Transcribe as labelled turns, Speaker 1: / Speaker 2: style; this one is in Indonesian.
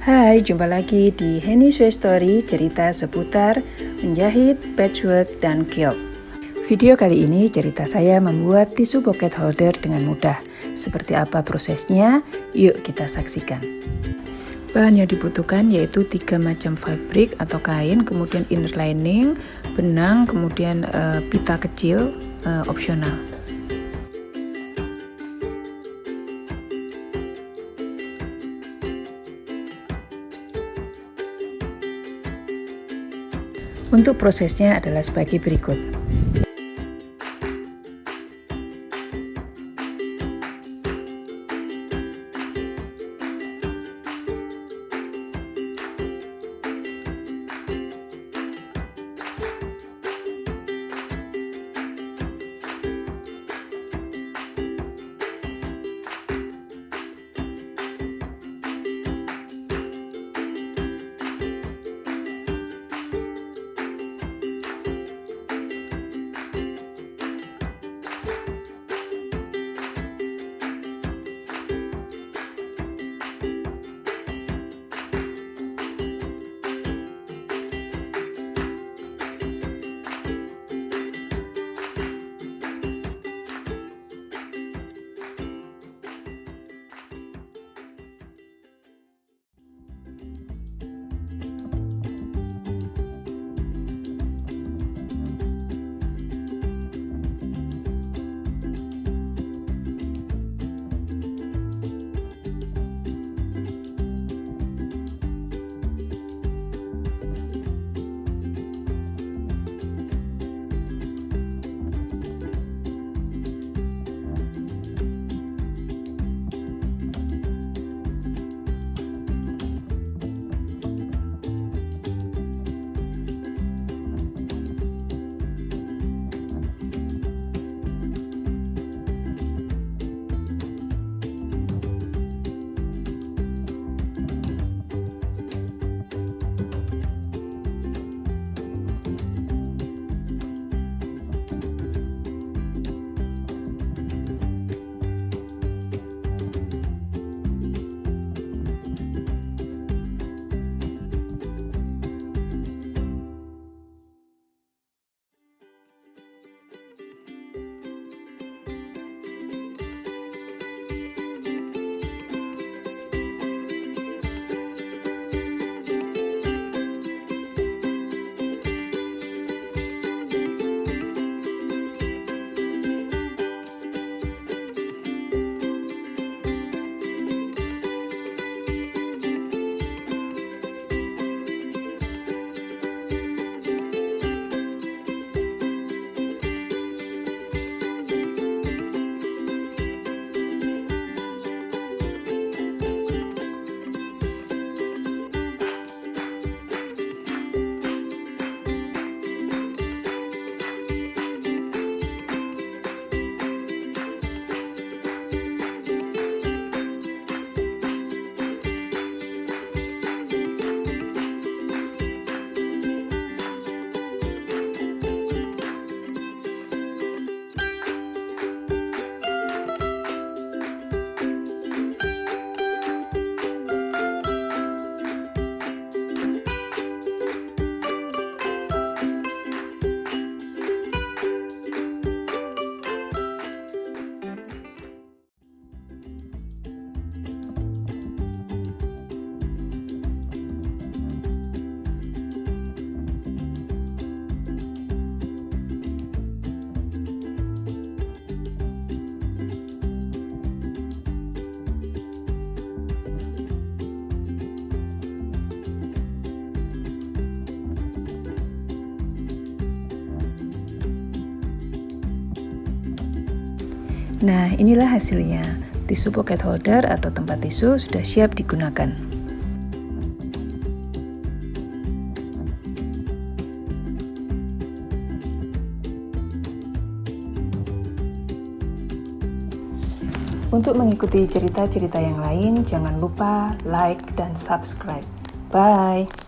Speaker 1: Hai, jumpa lagi di Henny Sue Story, cerita seputar menjahit, patchwork, dan kiok. Video kali ini cerita saya membuat tisu pocket holder dengan mudah. Seperti apa prosesnya? Yuk kita saksikan. Bahan yang dibutuhkan yaitu 3 macam fabric atau kain, kemudian inner lining, benang, kemudian pita kecil, opsional. Untuk prosesnya adalah sebagai berikut. Nah, inilah hasilnya. Tisu pocket holder atau tempat tisu sudah siap digunakan. Untuk mengikuti cerita-cerita yang lain, jangan lupa like dan subscribe. Bye!